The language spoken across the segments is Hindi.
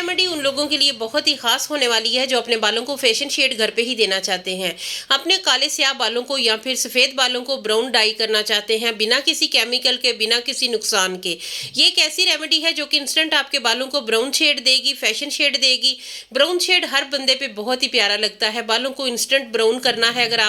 रेमेडी उन लोगों के लिए बहुत ही खास होने वाली है जो अपने बालों को फैशन शेड घर पे ही देना चाहते हैं। अपने काले स्याह बालों को या फिर सफ़ेद बालों को ब्राउन डाई करना चाहते हैं बिना किसी केमिकल के, बिना किसी नुकसान के। ये एक ऐसी रेमेडी है जो कि इंस्टेंट आपके बालों को ब्राउन शेड देगी, फैशन शेड देगी। ब्राउन शेड हर बंदे पे बहुत ही प्यारा लगता है। बालों को इंस्टेंट ब्राउन करना है, अगर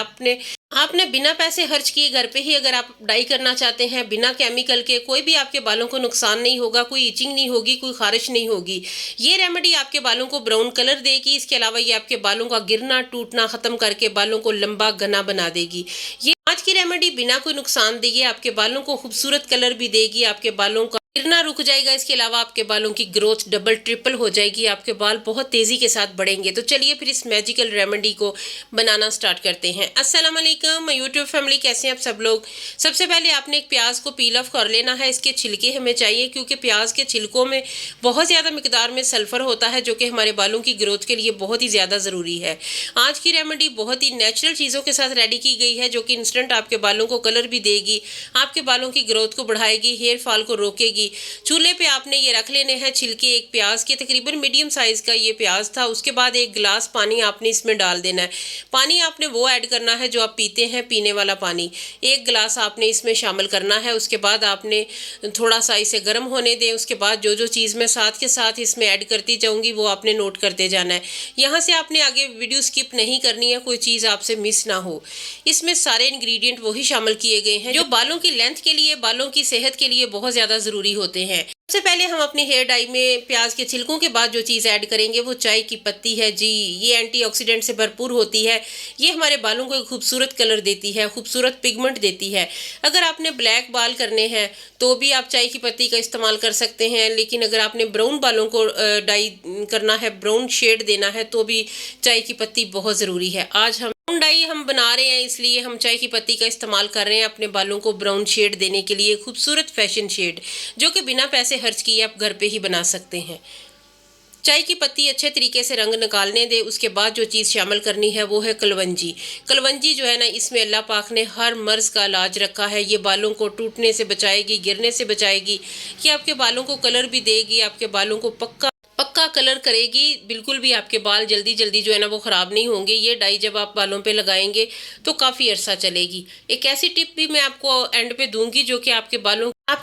आपने बिना पैसे खर्च किए घर पे ही अगर आप डाई करना चाहते हैं बिना केमिकल के, कोई भी आपके बालों को नुकसान नहीं होगा, कोई इचिंग नहीं होगी, कोई खारिश नहीं होगी। ये रेमेडी आपके बालों को ब्राउन कलर देगी। इसके अलावा ये आपके बालों का गिरना टूटना खत्म करके बालों को लंबा घना बना देगी। ये आज की रेमेडी बिना कोई नुकसान दिए आपके बालों को खूबसूरत कलर भी देगी, आपके बालों का गिरना रुक जाएगा। इसके अलावा आपके बालों की ग्रोथ डबल ट्रिपल हो जाएगी, आपके बाल बहुत तेजी के साथ बढ़ेंगे। तो चलिए फिर इस मैजिकल रेमेडी को बनाना स्टार्ट करते हैं। अस्सलाम वालेकुम माय यूट्यूब फैमिली, कैसे हैं आप सब लोग। सबसे पहले आपने एक प्याज को पील ऑफ कर लेना है। इसके छिलके हमें चाहिए क्योंकि प्याज के छिलकों में बहुत ज़्यादा मिकदार में सल्फर होता है जो कि हमारे बालों की ग्रोथ के लिए बहुत ही ज़्यादा ज़रूरी है। आज की रेमेडी बहुत ही नेचुरल चीज़ों के साथ रेडी की गई है जो कि इंस्टेंट आपके बालों को कलर भी देगी, आपके बालों की ग्रोथ को बढ़ाएगी, हेयर फॉल को रोकेगी। चूल्हे पे आपने ये रख लेने हैं छिलके एक प्याज के, तकरीबन मीडियम साइज का ये प्याज था। उसके बाद एक गिलास पानी आपने इसमें डाल देना है। पानी आपने वो ऐड करना है जो आप पीते हैं, पीने वाला पानी एक गिलास आपने इसमें शामिल करना है। उसके बाद आपने थोड़ा सा इसे गर्म होने दें। उसके बाद जो जो चीज़ मैं साथ के साथ इसमें ऐड करती जाऊँगी वो आपने नोट करते जाना है। यहाँ से आपने आगे वीडियो स्किप नहीं करनी है, कोई चीज़ आपसे मिस ना हो। इसमें सारे इंग्रेडिएंट वही शामिल किए गए हैं जो बालों की लेंथ के लिए, बालों की सेहत के लिए बहुत ज़्यादा ज़रूरी होते हैं। सबसे पहले हम अपनी हेयर डाई में प्याज के छिलकों के बाद जो चीज़ ऐड करेंगे वो चाय की पत्ती है। जी, ये एंटीऑक्सीडेंट से भरपूर होती है। ये हमारे बालों को एक खूबसूरत कलर देती है, खूबसूरत पिगमेंट देती है। अगर आपने ब्लैक बाल करने हैं तो भी आप चाय की पत्ती का इस्तेमाल कर सकते हैं, लेकिन अगर आपने ब्राउन बालों को डाई करना है, ब्राउन शेड देना है, तो भी चाय की पत्ती बहुत ज़रूरी है। आज हम ब्राउन डाई हम बना रहे हैं, इसलिए हम चाय की पत्ती का इस्तेमाल कर रहे हैं अपने बालों को ब्राउन शेड देने के लिए, खूबसूरत फैशन शेड जो कि बिना पैसे खर्च किए आप घर पे ही बना सकते हैं। चाय की पत्ती अच्छे तरीके से रंग निकालने दे। उसके बाद जो चीज़ शामिल करनी है वो है कलवंजी। कलवंजी जो है ना, इसमें अल्लाह पाक ने हर मर्ज़ का इलाज रखा है। ये बालों को टूटने से बचाएगी, गिरने से बचाएगी। ये आपके बालों को कलर भी देगी, आपके बालों को पक्का कलर करेगी। बिल्कुल भी आपके बाल जल्दी जल्दी जो है ना वो ख़राब नहीं होंगे। ये डाई जब आप बालों पे लगाएंगे तो काफ़ी अरसा चलेगी। एक ऐसी टिप भी मैं आपको एंड पे दूंगी जो कि आपके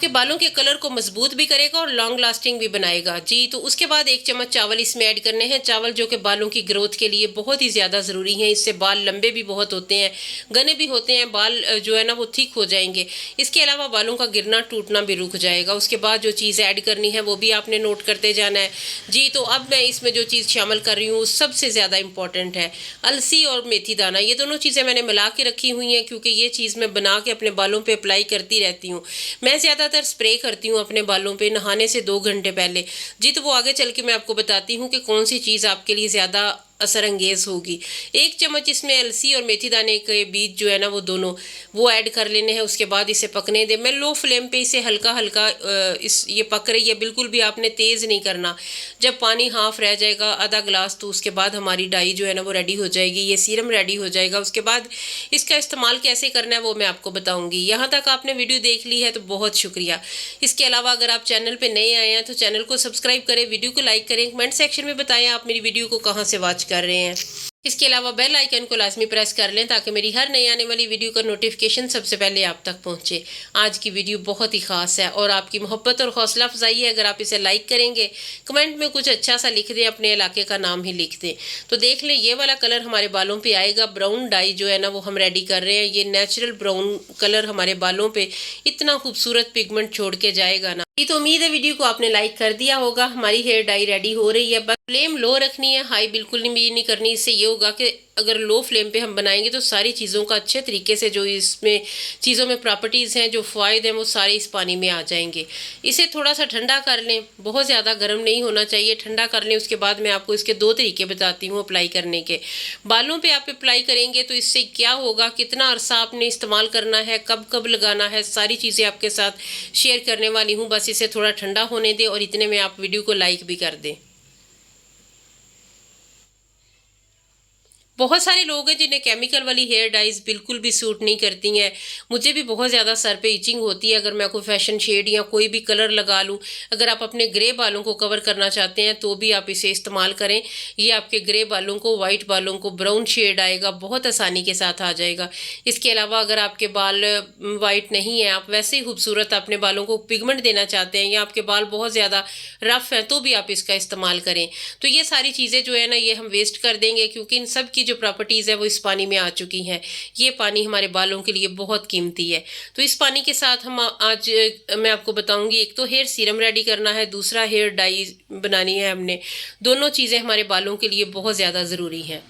बालों के कलर को मजबूत भी करेगा और लॉन्ग लास्टिंग भी बनाएगा। जी, तो उसके बाद 1 चम्मच चावल इसमें ऐड करने हैं। चावल जो कि बालों की ग्रोथ के लिए बहुत ही ज़्यादा ज़रूरी हैं। इससे बाल लंबे भी बहुत होते हैं, घने भी होते हैं, बाल जो है ना वो ठीक हो जाएंगे। इसके अलावा बालों का गिरना टूटना भी रुक जाएगा। उसके बाद जो चीज़ ऐड करनी है वो भी आपने नोट करते जाना है। जी, तो अब मैं इसमें जो चीज़ शामिल कर रही हूँ सबसे ज़्यादा इंपॉर्टेंट है अलसी और मेथी दाना। ये दोनों चीज़ें मैंने मिला के रखी हुई हैं क्योंकि ये चीज़ मैं बना के अपने बालों पे अप्लाई करती रहती हूँ। मैं ज़्यादातर स्प्रे करती हूँ अपने बालों पे नहाने से 2 घंटे पहले। जी, तो वो आगे चल के मैं आपको बताती हूँ कि कौन सी चीज़ आपके लिए ज़्यादा असर अंगेज होगी। 1 चम्मच इसमें अलसी और मेथी दाने के बीज जो है ना वो दोनों वो ऐड कर लेने हैं। उसके बाद इसे पकने दें। मैं लो फ्लेम पे इसे हल्का हल्का ये पक रही है, बिल्कुल भी आपने तेज़ नहीं करना। जब पानी हाफ रह जाएगा, आधा गिलास, तो उसके बाद हमारी डाई जो है ना वो रेडी हो जाएगी, ये सीरम रेडी हो जाएगा। उसके बाद इसका इस्तेमाल कैसे करना है वो मैं आपको बताऊँगी। यहाँ तक आपने वीडियो देख ली है तो बहुत शुक्रिया। इसके अलावा अगर आप चैनल पर नए आए हैं तो चैनल को सब्सक्राइब करें, वीडियो को लाइक करें, कमेंट सेक्शन में बताएं आप मेरी वीडियो को कहाँ से वॉच कर रहे हैं। इसके अलावा बेल आइकन को लाजमी प्रेस कर लें ताकि मेरी हर नई आने वाली वीडियो का नोटिफिकेशन सबसे पहले आप तक पहुंचे। आज की वीडियो बहुत ही खास है और आपकी मोहब्बत और हौसला अफजाई है अगर आप इसे लाइक करेंगे, कमेंट में कुछ अच्छा सा लिख दें, अपने इलाके का नाम ही लिख दें। तो देख लें ये वाला कलर हमारे बालों पे आएगा। ब्राउन डाई जो है ना वो हम रेडी कर रहे हैं। ये नेचुरल ब्राउन कलर हमारे बालों पे इतना खूबसूरत पिगमेंट छोड़ के जाएगा ना। ये तो उम्मीद है वीडियो को आपने लाइक कर दिया होगा। हमारी हेयर डाई रेडी हो रही है, बस फ्लेम लो रखनी है, हाई बिल्कुल नहीं करनी। इससे ये होगा कि अगर लो फ्लेम पे हम बनाएंगे तो सारी चीज़ों का अच्छे तरीके से जो इसमें चीज़ों में प्रॉपर्टीज़ हैं, जो फ़ायदे हैं, वो सारे इस पानी में आ जाएंगे। इसे थोड़ा सा ठंडा कर लें, बहुत ज़्यादा गर्म नहीं होना चाहिए, ठंडा कर लें। उसके बाद मैं आपको इसके 2 तरीके बताती हूँ अप्लाई करने के। बालों पे आप अप्लाई करेंगे तो इससे क्या होगा, कितना अरसा आपने इस्तेमाल करना है, कब कब लगाना है, सारी चीज़ें आपके साथ शेयर करने वाली हूँ। बस इसे थोड़ा ठंडा होने दें और इतने में आप वीडियो को लाइक भी कर दें। बहुत सारे लोग हैं जिन्हें केमिकल वाली हेयर डाइज बिल्कुल भी सूट नहीं करती हैं। मुझे भी बहुत ज़्यादा सर पे इचिंग होती है अगर मैं कोई फैशन शेड या कोई भी कलर लगा लूँ। अगर आप अपने ग्रे बालों को कवर करना चाहते हैं तो भी आप इसे इस्तेमाल करें। ये आपके ग्रे बालों को, वाइट बालों को ब्राउन शेड आएगा, बहुत आसानी के साथ आ जाएगा। इसके अलावा अगर आपके बाल वाइट नहीं है, आप वैसे ही खूबसूरत अपने बालों को पिगमेंट देना चाहते हैं या आपके बाल बहुत ज़्यादा रफ हैं तो भी आप इसका इस्तेमाल करें। तो ये सारी चीज़ें जो है ना, ये हम वेस्ट कर देंगे क्योंकि इन सब की जो प्रॉपर्टीज़ है वो इस पानी में आ चुकी हैं। ये पानी हमारे बालों के लिए बहुत कीमती है। तो इस पानी के साथ हम आज मैं आपको बताऊंगी, एक तो हेयर सीरम रेडी करना है, दूसरा हेयर डाई बनानी है हमने। दोनों चीज़ें हमारे बालों के लिए बहुत ज़्यादा ज़रूरी हैं।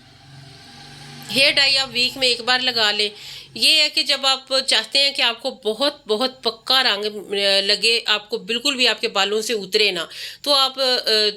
हेयर डाई आप वीक में एक बार लगा लें। ये है कि जब आप चाहते हैं कि आपको बहुत बहुत पक्का रंग लगे, आपको बिल्कुल भी आपके बालों से उतरे ना, तो आप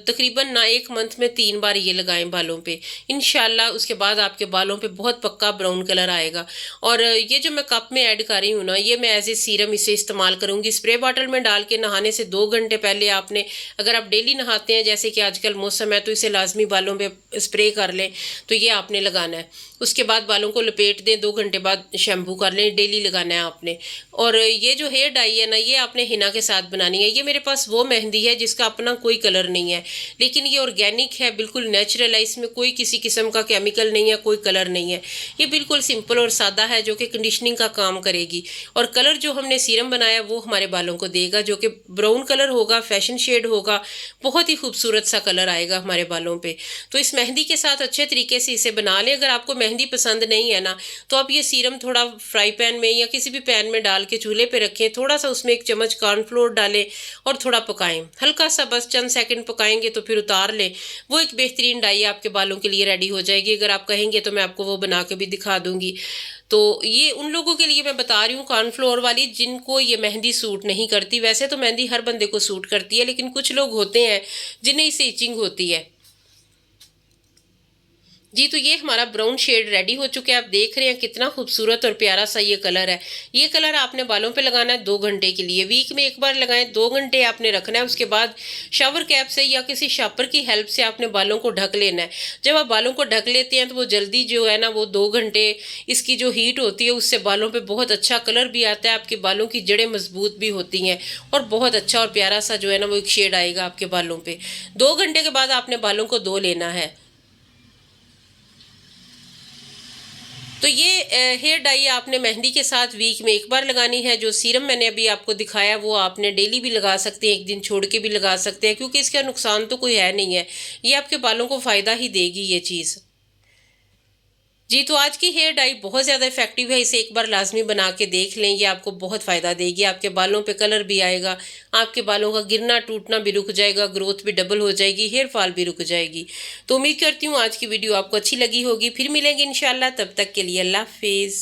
तकरीबन ना 1 मंथ में 3 बार ये लगाएं बालों पे। इंशाल्लाह उसके बाद आपके बालों पे बहुत पक्का ब्राउन कलर आएगा। और ये जो मैं कप में ऐड कर रही हूँ ना, ये मैं एज ए सीरम इसे इस्तेमाल करूँगी। स्प्रे बॉटल में डाल के नहाने से 2 घंटे पहले आपने, अगर आप डेली नहाते हैं जैसे कि आजकल मौसम है, तो इसे लाजमी बालों पे स्प्रे कर लें। तो ये आपने लगाना है। उसके बाद बालों को लपेट दें, 2 घंटे बाद शैम्पू कर लें। डेली लगाना है आपने। और ये जो हेयर डाई है ना, ये आपने हिना के साथ बनानी है। ये मेरे पास वो मेहंदी है जिसका अपना कोई कलर नहीं है, लेकिन ये ऑर्गेनिक है, बिल्कुल नेचुरल है। इसमें कोई किसी किस्म का केमिकल नहीं है, कोई कलर नहीं है। ये बिल्कुल सिंपल और सादा है जो कि कंडीशनिंग का काम करेगी। और कलर जो हमने सीरम बनाया वो हमारे बालों को देगा, जो कि ब्राउन कलर होगा, फैशन शेड होगा, बहुत ही खूबसूरत सा कलर आएगा हमारे बालों पे। तो इस मेहंदी के साथ अच्छे तरीके से इसे बना लें। अगर आपको मेहंदी पसंद नहीं है ना, तो आप ये सीरम थोड़ा फ्राई पैन में या किसी भी पैन में डाल के चूल्हे पे रखें। थोड़ा सा उसमें 1 चम्मच कॉर्नफ्लोर डालें और थोड़ा पकाएं, हल्का सा, बस चंद सेकंड पकाएंगे तो फिर उतार लें। वो एक बेहतरीन डाई आपके बालों के लिए रेडी हो जाएगी। अगर आप कहेंगे तो मैं आपको वो बना के भी दिखा दूंगी। तो ये उन लोगों के लिए मैं बता रही हूँ कॉर्नफ्लोर वाली, जिनको ये मेहंदी सूट नहीं करती। वैसे तो मेहंदी हर बंदे को सूट करती है, लेकिन कुछ लोग होते हैं जिन्हें इससे इचिंग होती है। जी, तो ये हमारा ब्राउन शेड रेडी हो चुका है। आप देख रहे हैं कितना खूबसूरत और प्यारा सा ये कलर है। ये कलर आपने बालों पे लगाना है 2 घंटे के लिए। वीक में एक बार लगाएं, 2 घंटे आपने रखना है। उसके बाद शावर कैप से या किसी शापर की हेल्प से आपने बालों को ढक लेना है। जब आप बालों को ढक लेते हैं तो वो जल्दी जो है ना, वो 2 घंटे इसकी जो हीट होती है उससे बालों पर बहुत अच्छा कलर भी आता है। आपके बालों की जड़ें मजबूत भी होती हैं और बहुत अच्छा और प्यारा सा जो है ना, वो एक शेड आएगा आपके बालों पर। 2 घंटे के बाद आपने बालों को धो लेना है। तो ये हेयर डाई आपने मेहंदी के साथ वीक में एक बार लगानी है। जो सीरम मैंने अभी आपको दिखाया वो आपने डेली भी लगा सकते हैं, 1 दिन छोड़ के भी लगा सकते हैं, क्योंकि इसका नुकसान तो कोई है नहीं है। ये आपके बालों को फ़ायदा ही देगी ये चीज़। जी, तो आज की हेयर डाई बहुत ज़्यादा इफेक्टिव है। इसे एक बार लाजमी बना के देख लें, ये आपको बहुत फ़ायदा देगी। आपके बालों पे कलर भी आएगा, आपके बालों का गिरना टूटना भी रुक जाएगा, ग्रोथ भी डबल हो जाएगी, हेयर फॉल भी रुक जाएगी। तो उम्मीद करती हूँ आज की वीडियो आपको अच्छी लगी होगी। फिर मिलेंगे इंशाल्लाह, तब तक के लिए अल्लाह हाफिज़।